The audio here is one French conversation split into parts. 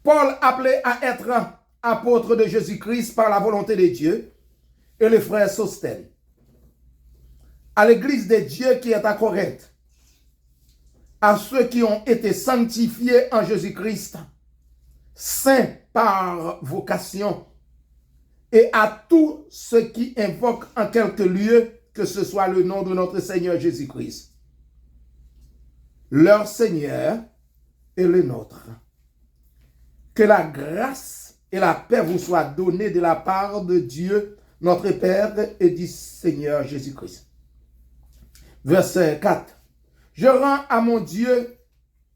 Paul appelé à être apôtre de Jésus-Christ par la volonté de Dieu, et le frère Sostène. À l'église de Dieu qui est à Corinthe, à ceux qui ont été sanctifiés en Jésus-Christ, saints par vocation, et à tous ceux qui invoquent en quelque lieu que ce soit le nom de notre Seigneur Jésus-Christ. Leur Seigneur et le nôtre. Que la grâce et la paix vous soient données de la part de Dieu, notre Père, et du Seigneur Jésus-Christ. Verset 4. Je rends à mon Dieu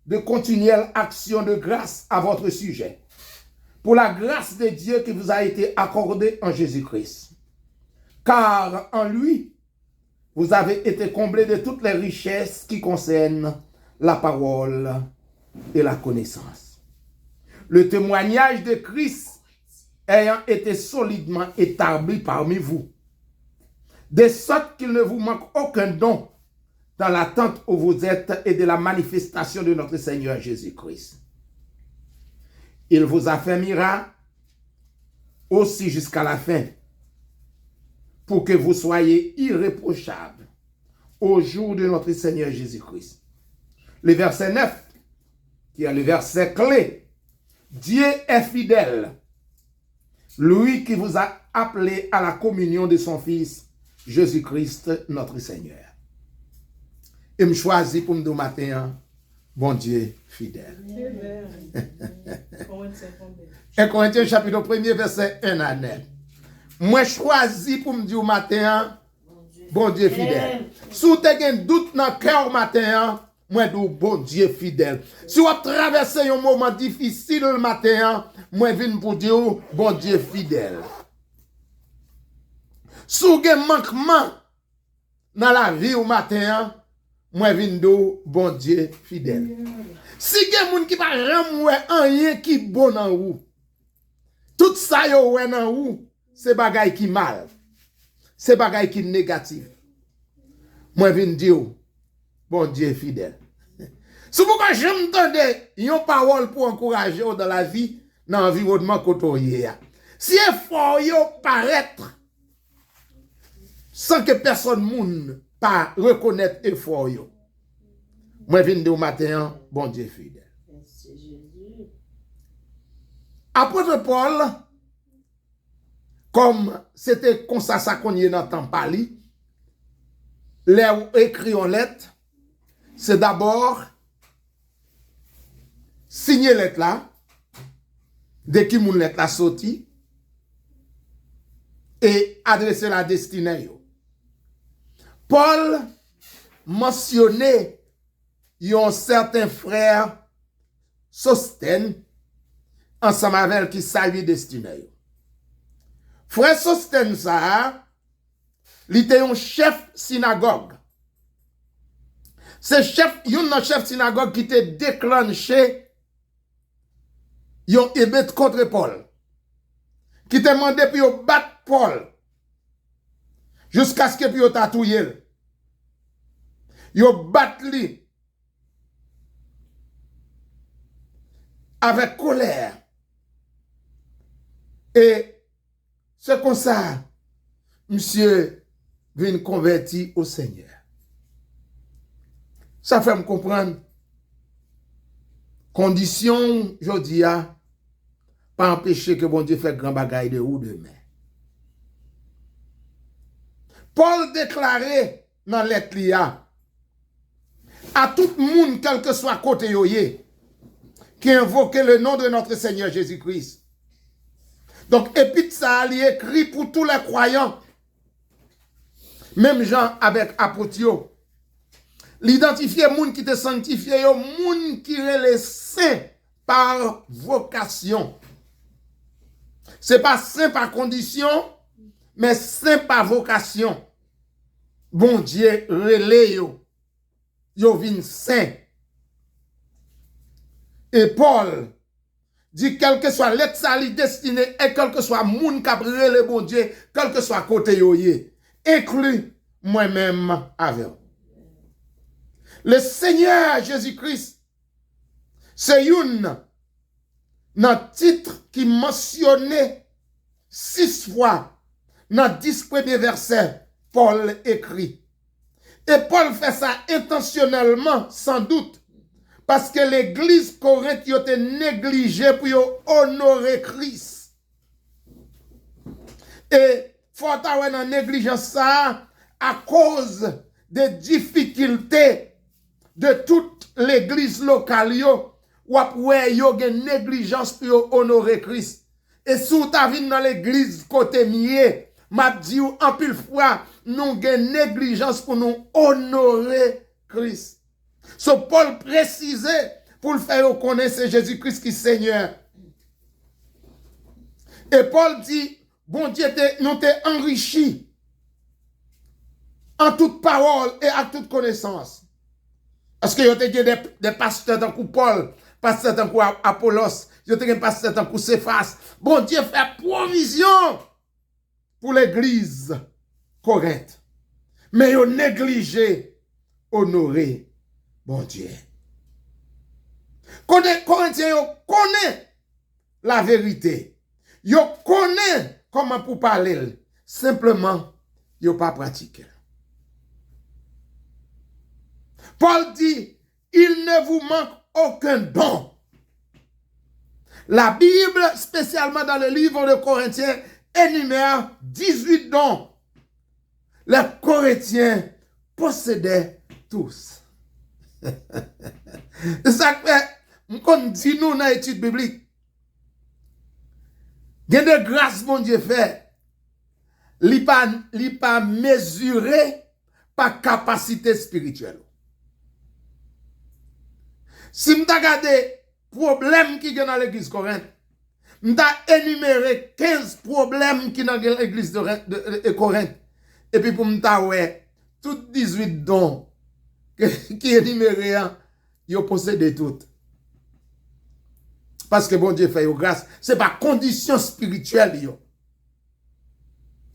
de continuelles actions de grâce à votre sujet, pour la grâce de Dieu qui vous a été accordée en Jésus-Christ. Car en lui, vous avez été comblés de toutes les richesses qui concernent la parole et la connaissance. Le témoignage de Christ ayant été solidement établi parmi vous, de sorte qu'il ne vous manque aucun don dans l'attente où vous êtes et de la manifestation de notre Seigneur Jésus-Christ. Il vous affermira aussi jusqu'à la fin, pour que vous soyez irréprochables au jour de notre Seigneur Jésus-Christ. Le verset 9, qui est le verset clé. Dieu est fidèle, lui qui vous a appelé à la communion de son Fils, Jésus-Christ, notre Seigneur. Et me choisit pour me dire matin, bon Dieu fidèle. 1 Corinthiens chapitre 1er, verset 1 à 9. Moi choisi pour me dire matin, bon Dieu fidèle. Si vous avez un doute dans le cœur matin, moi dis bon Dieu fidèle. Si vous traversez un moment difficile le matin, moi viens pour dire bon Dieu fidèle. Si vous avez un manquement dans la vie au matin, moi viens dire bon Dieu fidèle. Si vous avez un monde qui pas rien qui bon dans vous, tout ça yo ouais dans vous, c'est bagay qui mal. C'est bagay qui négatif. Moi viens dire bon Dieu fidèle. Si vous j'entendez une parole pour encourager dans la vie, dans l'environnement côté. Si effort yo paraître sans que personne moun pas reconnaître effort yo. Moi viens dire au matin bon Dieu fidèle. Apôtre Paul, comme c'était comme ça qu'on y est dans le temps parli, les écrit en lettre, c'est d'abord signer lettre là, dès qu'il moun lettre là sorti, et adresser la destinée. Paul mentionnait un certain frère Sostène ensemble avec qui salue destinée. Frère Sostène ça, il était un chef synagogue. C'est un chef synagogue qui était déclenché un émeute contre Paul. Qui te demandé pour battre Paul. Jusqu'à ce que puis tatouye. Yo bat li avec colère. Et c'est comme ça, monsieur vient converti au Seigneur. Ça fait me comprendre. Condition, je dis, pas empêcher que bon Dieu fait grand bagaille de ou demain. Paul déclarait dans lettre à tout le monde, quel que soit côté yoye, qui invoque le nom de notre Seigneur Jésus-Christ. Donc, épître ça, il écrit pour tous les croyants. Même Jean avec apôtre. L'identifier moun qui te sanctifié, moun qui est les saints par vocation. C'est pas saint par condition, mais saint par vocation. Bon Dieu, relais yo vin saint. Et Paul dit, quel que soit l'être sali destiné, et quel que soit moun qui a le bon Dieu, quel que soit côté yoye, inclus moi-même avec. Le Seigneur Jésus-Christ, c'est une dans le titre qui mentionnait 6 fois dans 10 premiers versets, Paul écrit. Et Paul fait ça intentionnellement, sans doute, parce que l'église Corinthe était négligée pour honorer Christ. Et faut avoir dans négligence ça à cause des difficultés de toute l'église locale ou après yo gen négligence pour honorer Christ. Et si vous avez dans l'église côté mié, m'a dit en pile fois nous gen négligence pour nous honorer Christ. So Paul précisait pour le faire reconnaître c'est Jésus-Christ qui est Seigneur. Et Paul dit bon Dieu nous t'es enrichi en toute parole et à toute connaissance. Parce que vous avez des pasteurs tant que Paul, pasteurs tant que Apollos, vous avez des pasteurs tant que Céphas. Bon Dieu fait provision pour l'église Corinthe. Mais vous négligez honorer bon Dieu. Corinthiens, vous connaissez la vérité. Vous connaissez comment pour parler. Simplement, vous n'avez pas pratiqué. Paul dit, il ne vous manque aucun don. La Bible, spécialement dans le livre de Corinthiens, énumère 18 dons. Les Corinthiens possédaient tous. C'est ça que on dit nous dans l'étude biblique. Il y a de grâce, mon Dieu, fait. Il pas mesuré par capacité spirituelle. Si je regarde les problèmes qui sont dans l'église Corinthe, je énuméré 15 problèmes qui sont dans l'église de Corinthe. Et puis pour me dire, toutes 18 dons qui sont énumérés, ils possèdent toutes. Parce que bon Dieu fait grâce. Ce n'est pas condition spirituelle,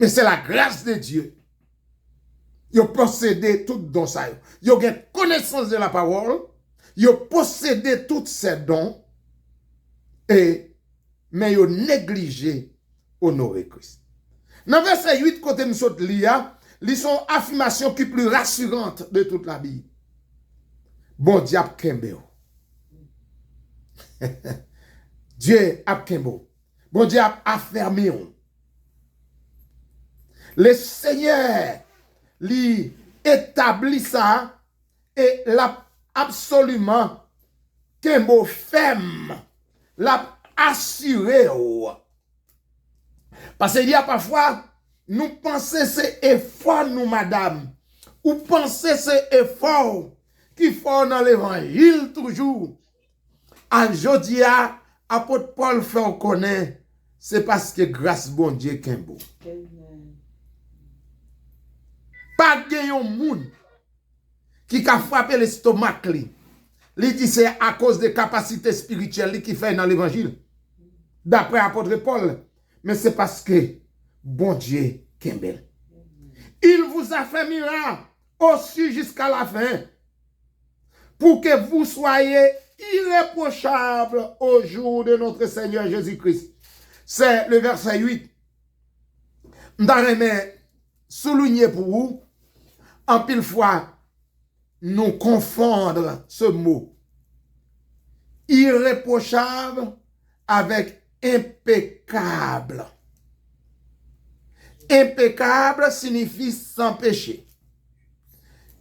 mais c'est la grâce de Dieu. Ils possèdent toutes dons. Ils ont connaissance de la parole. Ils possédé tous ces dons, mais ils ont négligé honorer Christ. Dans verset 8, côté nous saute l'IA, ils sont affirmations qui sont plus rassurantes de toute la Bible. Bon Dieu a kembe. Dieu a kembe. Bon Dieu a affermi. Le Seigneur lui établit ça et l'a absolument kembo ferme, l'a assuré. Parce qu'il y a parfois, nous pensons c'est effort, nous, madame, ou pensez c'est effort qui font dans l'évangile toujours. À Jodia, apôtre Paul fait connaître, c'est parce que grâce bon Dieu kembo. Pas de yon moun qui a frappé l'estomac li. Li dit c'est à cause des capacités spirituelles qui fait dans l'évangile. D'après apôtre Paul. Mais c'est parce que bon Dieu kembel. Il vous affermira aussi jusqu'à la fin pour que vous soyez irréprochables au jour de notre Seigneur Jésus-Christ. C'est le verset 8. M'dare souligner pour vous, en pile fois, nous confondre ce mot irréprochable avec impeccable. Impeccable signifie sans péché.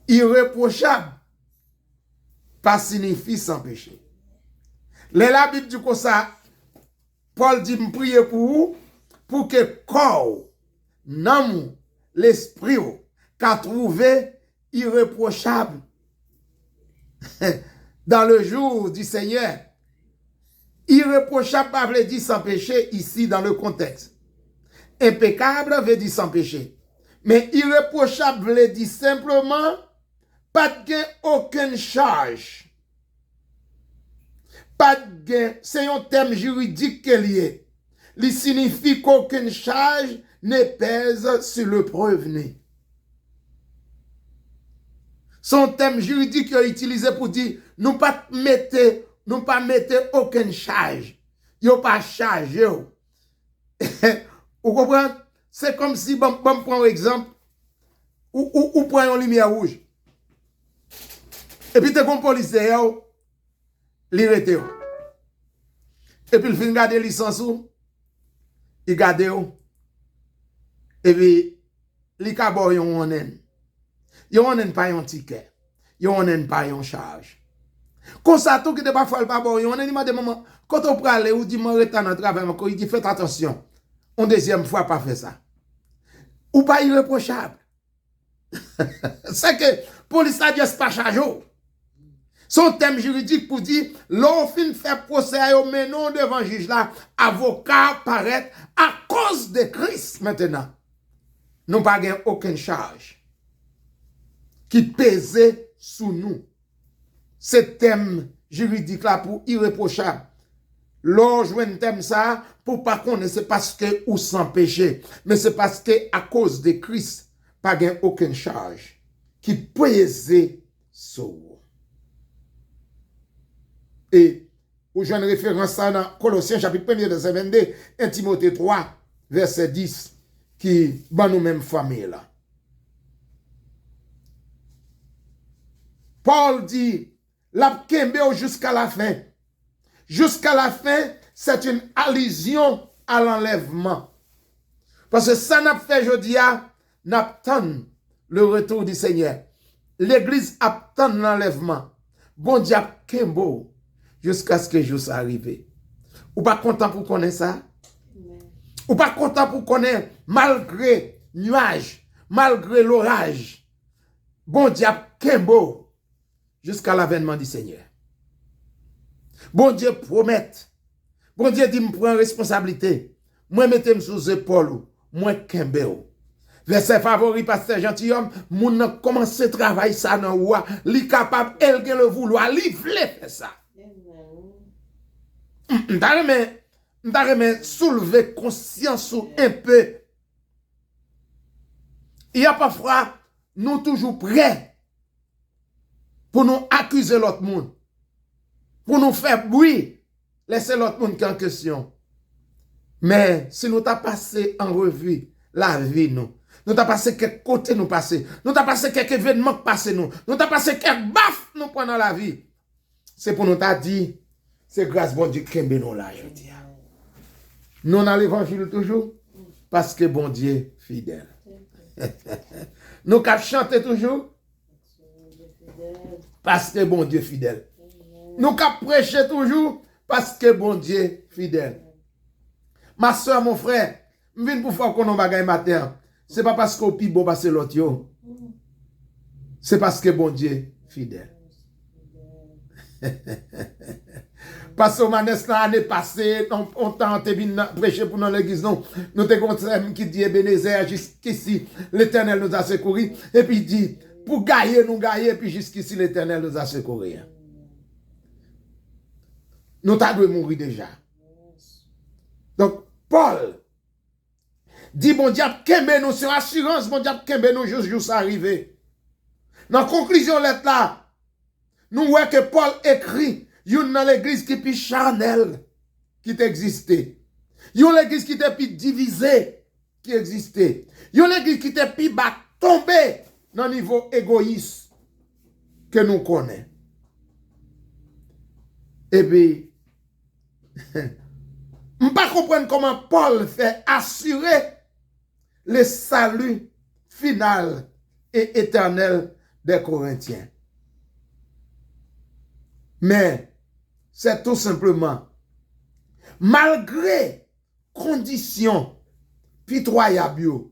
Irréprochable pas signifie sans péché. La Bible dit comme ça, Paul dit me prier pour vous pour que corps, l'âme, l'esprit qu'a trouvé irréprochable dans le jour du Seigneur. Irréprochable veut dire sans péché ici dans le contexte. Impeccable veut dire sans péché. Mais irréprochable veut dire simplement pas de gain, aucune charge. Pas de gain, c'est un terme juridique qui est lié. Il signifie qu'aucune charge ne pèse sur le prévenu. Son terme juridique est utilisé pour dire nous pas mettez aucune charge yo pas chargé. Vous comprenez? C'est comme si, bon, prends un exemple, ou prend une lumière rouge. Et puis, tu as un policier, il arrête. Et puis, il finit de garder licence, il garde, et puis, il cabot yon onen. Yon onen pas yon ticket. Yon onen pas yon charge. Comme ça, tout qui te pas fait pas bon, yon onen, il m'a dit, maman, quand on prend aller, ou dit, moi, retourne dans le travail, il dit, faites attention. Une deuxième fois, pas fait ça. Ou pas irréprochable. C'est que, police a dit, c'est pas chargé. Son thème juridique pour dire, l'on fin fait procès, mais non devant juge là, avocat paraît à cause de Christ maintenant. Nous pas aucune charge qui pesait sous nous. Ce thème juridique là pour irréprochable. L'on joue un thème ça pour pas qu'on c'est parce que ou sans péché, mais c'est parce que à cause de Christ, pas aucune charge qui pesait sur nous. Et, où j'ai une référence à dans Colossiens chapitre 1 verset 22, 1 Timothée 3 verset 10, qui bat nous mêmes famille là. Paul dit, la kembe jusqu'à la fin. Jusqu'à la fin, c'est une allusion à l'enlèvement. Parce que ça n'a fait aujourd'hui, n'attend le retour du Seigneur. L'église attend l'enlèvement. Bon Dieu, kembo. Jusqu'à ce que je sois arrivé. Ou pas content pour connaître ça? Ou pas content pour connaître malgré nuage, malgré l'orage. Bon Dieu, Kembo, jusqu'à l'avènement du Seigneur. Bon Dieu promet. Bon Dieu dit, me prend responsabilité. Moi, mettez-moi sous épaule. Moi, Kembo. Verset favori, pasteur gentilhomme, moun a commencé travail ça dans roi, li capable, elle le vouloir, li vle faire ça. M'ta soulever conscience un peu. Il y a parfois, nous toujours prêts pour nous accuser l'autre monde, pour nous faire bruit, laisser l'autre monde en question. Mais si nous t'as passé en revue la vie, nous t'as passé quelques côtés nous passer, nous t'as passé quelques événements passés nous t'as passé quelques baffes nous pendant la vie, c'est pour nous t'a dit, c'est grâce bon Dieu qui nous là, je dis. Nous dans l'évangile toujours, parce que bon Dieu fidèle. Nous qu'à chanter toujours, parce que bon Dieu fidèle. Nous qu'à prêcher toujours, parce que bon Dieu fidèle. Ma soeur, mon frère, je viens pour faire qu'on a bagaille matin. C'est pas parce qu'on pi bon passer l'autre yo. C'est parce que bon Dieu fidèle. Parce que l'année passée, on t'a prêché pour dans l'église, non. Nous te conseillons qui dit Ebenezer, jusqu'ici, l'Éternel nous a secouru. Et puis il dit, pour gagner, nous gagner, et puis jusqu'ici, l'Éternel nous a secouru. Nous t'avons mourir déjà. Donc, Paul dit, bon diable, kembe nous, c'est assurance, bon diable, kembe nous, juste arrivé. Dans la conclusion, lettre là, nous voyons que Paul écrit, yon dans l'église qui est plus charnelle qui existait. Yon l'église qui était plus divisée qui existait. Yon l'église qui était plus bas tombée dans le niveau égoïste que nous connaissons. Et puis, je ne pas comprendre comment Paul fait assurer le salut final et éternel des Corinthiens. Mais c'est tout simplement, malgré conditions pitoyables,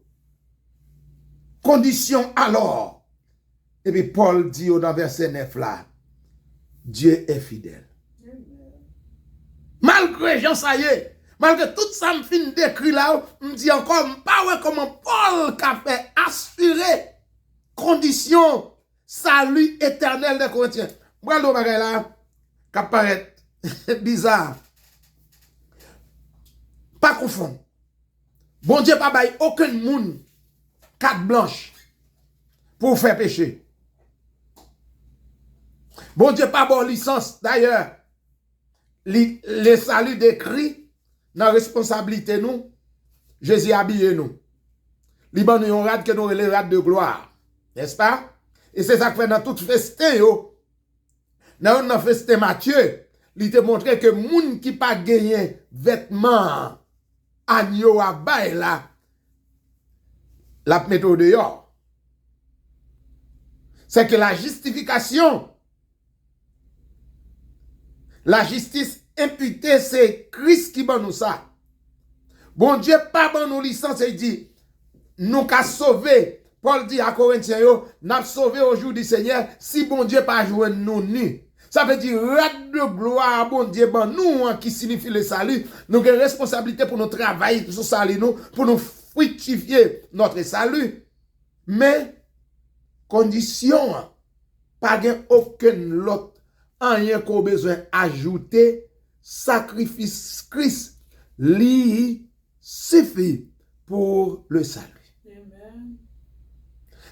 conditions alors, et puis Paul dit dans verset 9 là, Dieu est fidèle. Malgré, j'en ça y est, malgré tout ça me fin décrit là, me dit encore, pas comment Paul a fait assurer conditions salut éternel des Corinthiens. Voilà le bagage là, qui paraît bizarre. Pas confondre. Bon Dieu pas bail aucun monde carte blanche pour faire péché. Bon Dieu pas bon licence d'ailleurs. le salut décrit dans la responsabilité nous, Jésus habillé nous. Li ban nous yon rad que nous les rad de gloire. N'est-ce pas? Et c'est ça que fait dans toute festin yo. Dans un festin Matthieu, il te montré que moun qui pas gagné vêtements agneau à bail là, la méthode dehors. C'est que la justification, la justice imputée, c'est Christ qui ban nous ça. Bon Dieu pas ban nous licence et dit, nous qu'a sauvé. Paul dit à Corinthiens, n'a sauvé au jour du Seigneur, si bon Dieu pas joué nous ni. Ça veut dire, rade de gloire, bon Dieu, ben nous, hein, qui signifie le salut, nous avons une responsabilité pour nous travailler sur salut, nous, pour nous fructifier notre salut. Mais, condition, pas aucun autre, rien qu'on besoin ajouter, sacrifice Christ, lui suffit pour le salut. Amen.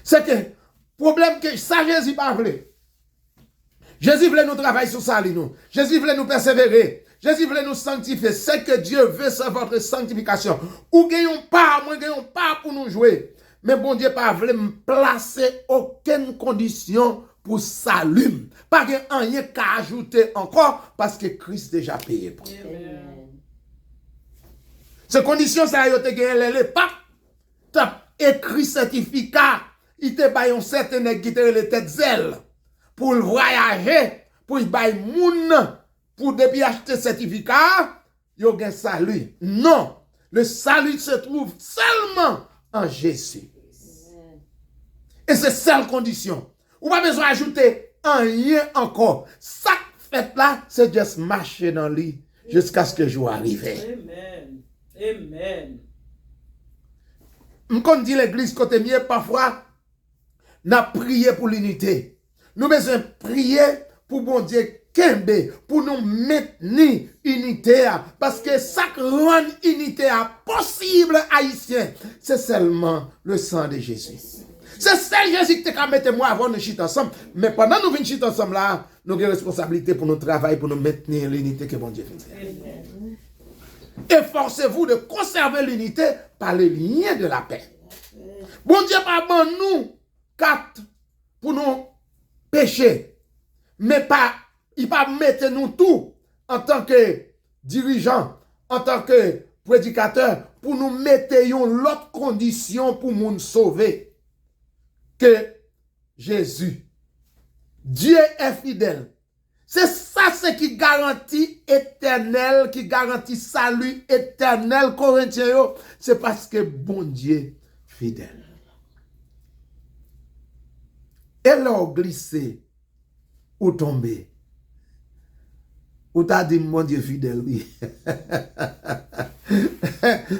C'est que, problème que ça, Jésus pas voulu. Jésus voulait nous travailler sur ça, nous. Jésus voulait nous persévérer. Jésus voulait nous sanctifier. C'est que Dieu veut, c'est votre sanctification. Ou gagnons pas, moi gagnons pas pour nous jouer. Mais bon Dieu pas voulu me placer aucune condition pour salut. Pas rien qu'à ajouter encore parce que Christ déjà payé pour. Ces conditions, ça a été gagné les papes. T'as écrit certificat. Il te baille un certain qui te les têtes zèle. Pour le voyager, pour y bailler moun, pour depuis acheter certificat, yo gen salut. Non, le salut se trouve seulement en Jésus. Et c'est seule condition. Ou pas besoin d'ajouter rien encore. Ça fait là, c'est juste marcher dans lui jusqu'à ce que je arrive. Amen. Amen. M'kon dit l'église côté mieux parfois n'a prié pour l'unité. Nous besoin prier pour bon Dieu kembe, pour nous maintenir unité, parce que ça rend unité possible haïtien, c'est seulement le sang de Jésus. C'est celle Jésus qui t'a mettre moi avant de chiter ensemble, mais pendant nous venons chiter ensemble là, nous avons une responsabilité pour nous travailler, pour nous maintenir l'unité que bon Dieu fait. Efforcez-vous de conserver l'unité par les liens de la paix. Bon Dieu pas bon nous quatre pour nous péché, mais pas, il pas mettre nous tout en tant que dirigeant, en tant que prédicateur, pour nous mettre l'autre condition pour nous sauver que Jésus. Dieu est fidèle. C'est ça, c'est qui garantit éternel, qui garantit salut éternel, Corinthiens, c'est parce que bon Dieu fidèle. Et là, glissé, ou tombé. Ou t'as dit, mon Dieu fidèle, oui.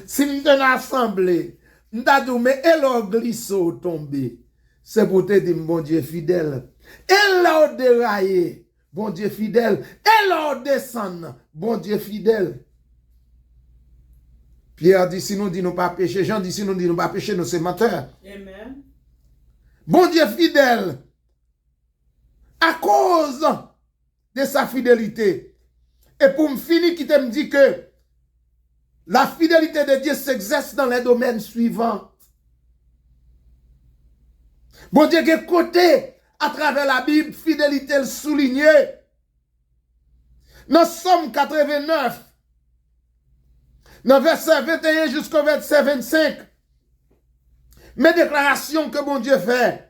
Si nous sommes assemblés, nous t'avons dit, mais elle a glissé ou tombé. C'est pour te dire, mon Dieu fidèle. Elle a déraillé, bon Dieu fidèle. Elle a descendu, bon Dieu fidèle. Pierre dit, si nous disons pas pécher, Jean dit, si nous disons pas pécher, nous sommes menteurs. Amen. Bon Dieu fidèle, à cause de sa fidélité. Et pour me finir, qui te me dit que la fidélité de Dieu s'exerce dans les domaines suivants. Bon Dieu, quel côté, à travers la Bible, fidélité le souligné. Dans Somme 89, dans verset 21 jusqu'au verset 25, mes déclarations que bon Dieu fait.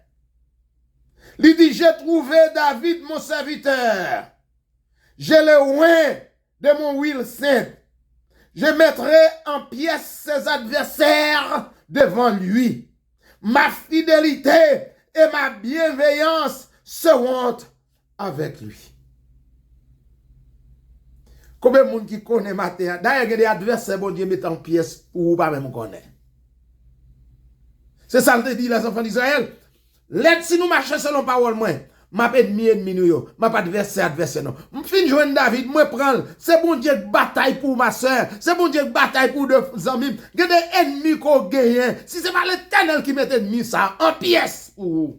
Il dit, j'ai trouvé David mon serviteur. Je le oint de mon huile sainte. Je mettrai en pièces ses adversaires devant lui. Ma fidélité et ma bienveillance seront avec lui. Combien de monde qui connaît matin? D'ailleurs, il y a des adversaires, bon Dieu, mettent en pièces pour pas même connaître. C'est ça que dit les enfants d'Israël. L'aide si nous marchons selon parole moi, m'a ennemi nous yo, m'a pas adversaire non. M'fin joindre David, moi prendre, c'est bon Dieu qui bataille pour ma soeur, c'est bon Dieu qui bataille pour deux amis. Il y a des ennemis qu'on gagne. Si c'est pas l'Éternel qui met ennemi ça en pièces ou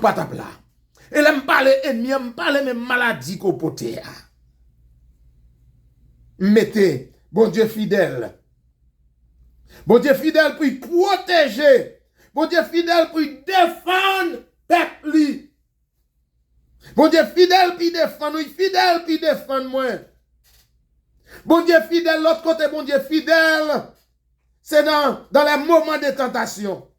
pas ta plat. Et là me parle ennemi, me parle même maladie qu'on poté. mettez, bon Dieu fidèle. Bon Dieu fidèle pour protéger. Bon Dieu fidèle pour défendre peuple. Bon Dieu fidèle pour défendre, fidèle pour défendre moi. Bon Dieu fidèle, l'autre côté, bon Dieu fidèle, c'est dans les moments de tentation.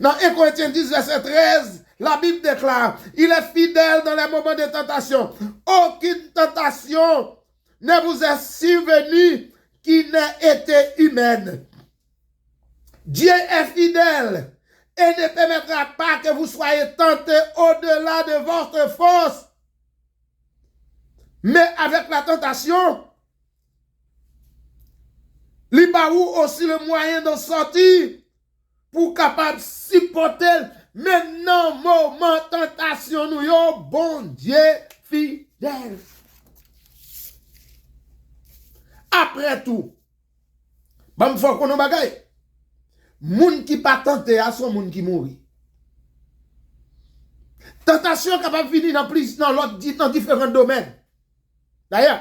Dans 1 Corinthiens 10, verset 13, la Bible déclare, il est fidèle dans les moments de tentation. Aucune tentation ne vous est survenue qui n'ait été humaine. Dieu est fidèle et ne permettra pas que vous soyez tentés au-delà de votre force. Mais avec la tentation, il y a aussi le moyen de sortir pour capable supporter. Maintenant, moment tentation, nous yo, bon Dieu fidèle. Après tout, il faut qu'on ait bagay. Moun qui pas tenté à son moun qui mourit. Tentation capable de venir dans différents domaines. D'ailleurs,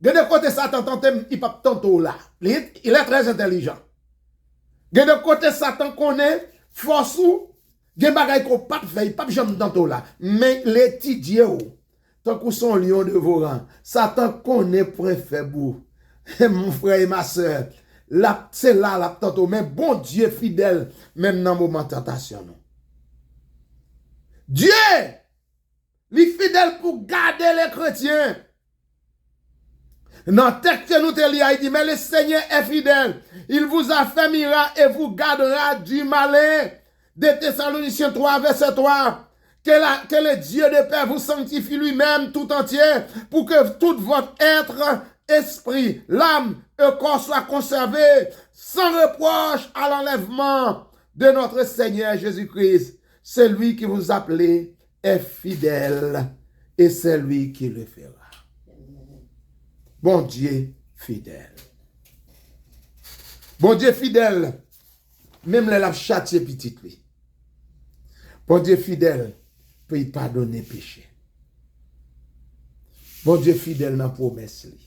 de côté Satan tente, il pas tantôt là. Il est très intelligent. De côté Satan connaît force ou gen bagay ko pas fait, pas jamais tantôt là. Mais les petits dieux, tant que son lion de vos rangs, Satan connaît préfet bou. Mon frère et ma soeur, c'est là la tantôt, mais bon Dieu fidèle, même dans le moment de tentation. Non. Dieu, il est fidèle pour garder les chrétiens. Dans le texte que nous te lisons, il dit, mais le Seigneur est fidèle. Il vous affermira et vous gardera du malin. De Thessaloniciens 3, verset 3. Que le Dieu de paix vous sanctifie lui-même tout entier pour que tout votre être, esprit, l'âme et corps soient conservés sans reproche à l'enlèvement de notre Seigneur Jésus-Christ. C'est lui qui vous appelait est fidèle et c'est lui qui le fera. Bon Dieu fidèle. Bon Dieu fidèle, même les la châtier petit lui. Bon Dieu fidèle, peut y pardonner péché. Bon Dieu fidèle dans la promesse li.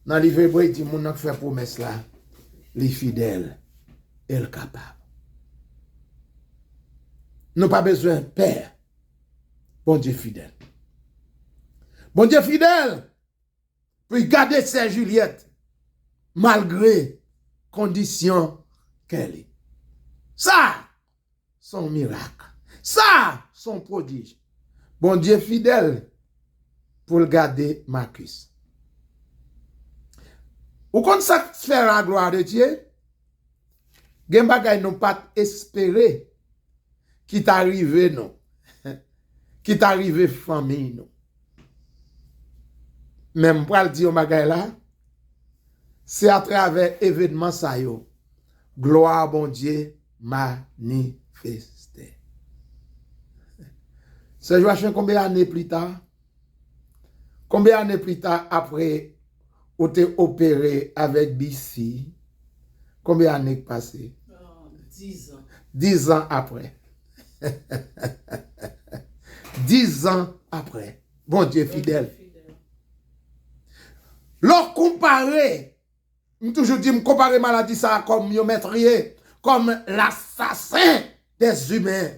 Dans le livre hébreu, il dit, mon qui fait promesse là, il est fidèle et il est capable. Nous pas besoin de père. Bon Dieu fidèle. Bon Dieu fidèle, pour garder sa Juliette, malgré conditions qu'elle est. Ça, son miracle. Ça, son prodige. Bon Dieu fidèle, pour le garder Marcus. Ou quand ça fait la gloire de Dieu, gen bagay n'ont pas espéré qui t'arrive non. Qui t'arrive famille non. Même pour le dire bagay là, c'est à travers événement ça yo. Gloire bon Dieu manifesté. C'est Joachim combien d'années plus tard? Combien d'années plus tard après ou t'es opéré avec BC? Combien d'années passées? 10 ans. 10 ans après. 10 ans après. Bon Dieu fidèle. Leur comparer, je toujours dit, me comparer maladie ça comme myométrier, comme l'assassin des humains.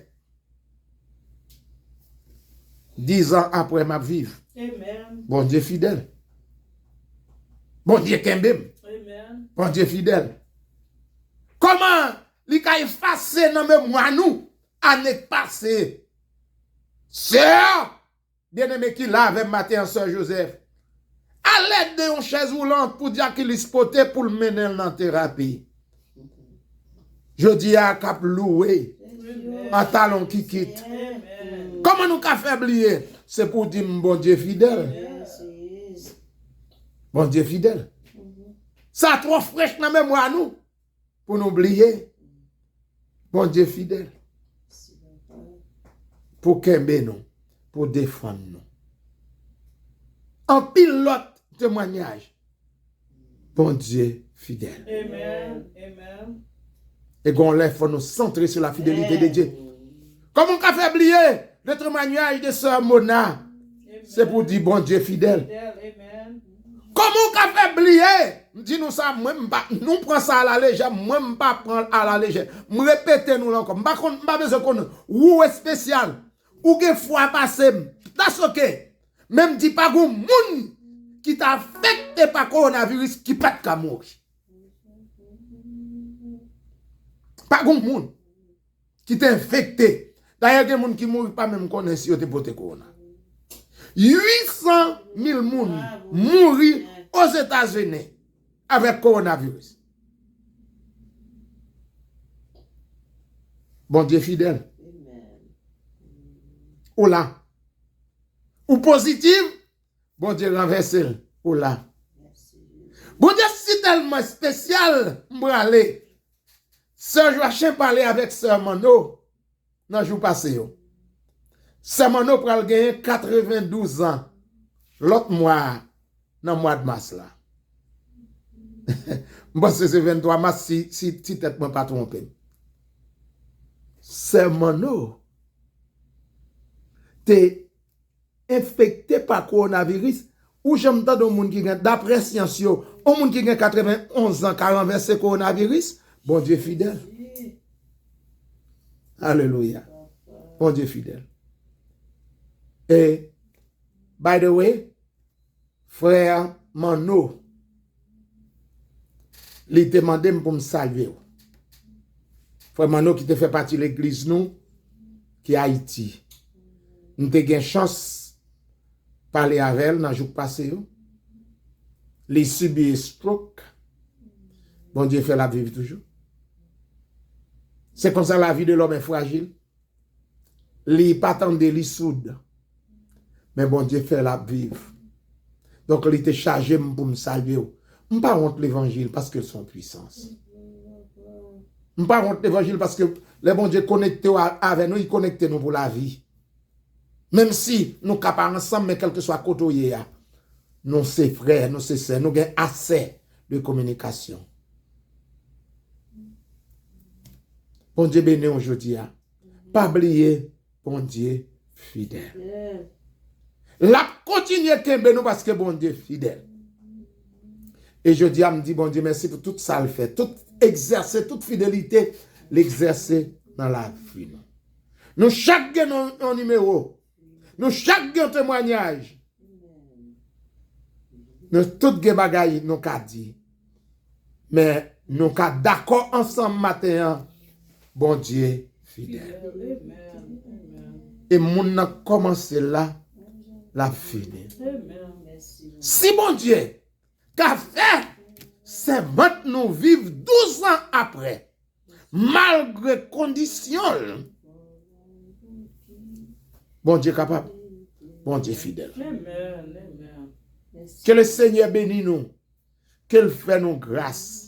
10 ans après ma vie. Amen. Bon Dieu fidèle. Bon Dieu kembem. Amen. Bon Dieu fidèle. Comment il a effacé dans mémoire nous, année passée. Sœur, bien-aimé qui l'a avec matin en Sœur Joseph. À l'aide de une chaise roulante pour dire qu'il est spoté pour le mener en thérapie. Je dis à Cap loué, en talon qui quitte. Amen. Comment nous qu'a fait oublier? C'est pour dire bon Dieu fidèle. Bon Dieu fidèle. Ça trop fraîche dans la mémoire nous pour nous oublier. Bon Dieu fidèle. Pour qu'aimer nous, pour défendre nous. En pilote témoignage. Bon Dieu fidèle. Amen. Amen. Et qu'on il faut nous centrer sur la fidélité de Dieu. Comment on a fait oublier le témoignage de Sœur Mona? C'est pour dire bon Dieu fidèle. Amen. Comment qu'a fait oublier? Dis-nous ça, moi, nous prenons ça à la légère, moi, je ne pas prendre à la légère. Je répète nous encore. Je ne pas besoin qu'on ou est spécial, ou que fois passé, that's ok. Même dis pas qu'on moun qui t'a affecté par coronavirus qui peut pas mourir. Pas qu'on moun qui t'a infecté. D'ailleurs, il y a des gens qui mourent pas même connaissent si ils ont porté corona. 800 000 moun mourir aux États-Unis avec coronavirus. Bon Dieu fidèle. Ou là. Ou positif, bon Dieu renversé. Ou là. Bon Dieu c'est tellement spécial. M'bralé. Sœur Joachim parlait avec Sœur Mano dans le jour passé. Sœur Mano pral gagner 92 ans. L'autre mois, dans le mois de mars là. Bon, c'est 23 mars si tête moi pas trompé. Sœur Mano t'es infecté par coronavirus ou j'aime tant de monde qui d'après science yo, au monde qui a 91 ans qui a renversé coronavirus, bon Dieu fidèle. Alléluia. Bon Dieu fidèle. Et by the way, frère Mano, il demandé pour me saluer. Frère Mano qui te fait partie de l'église nous qui est Haïti. Nous avons eu chance de parler avec elle dans le jour passé. Il subit un stroke. Bon Dieu fait la vivre toujours. C'est comme ça la vie de l'homme est fragile. Il n'est pas tant de soude. Mais bon Dieu fait la vivre. Donc il était chargé pour me saluer. Je ne pas honte l'évangile parce que son puissance. Je ne pas honte l'évangile parce que le bon Dieu connecté avec nous, il connecte nous pour la vie. Même si nous capables ensemble, mais quel que soit côté, nous sommes frères, nous sommes sœurs, nous avons assez de communication. Bon Dieu béni aujourd'hui. Pas oublier, bon Dieu fidèle. La continuer kembe nous parce que bon Dieu fidèle. Et je dis, me dit, bon Dieu, merci pour tout ça le fait. Tout exercer, toute fidélité, l'exercer dans la vie. Nous chaque un numéro. Nous chaque un témoignage. Nous tout les bagailles nous qu'a dit. Mais nous qu'a d'accord ensemble matin. Bon Dieu fidèle. Et mon a commencé là, la fini. Si bon Dieu qu'a fait, c'est maintenant vivre 12 ans après, malgré conditions. Bon Dieu capable, bon Dieu fidèle. Que le Seigneur bénisse nous, qu'il fait nous grâce.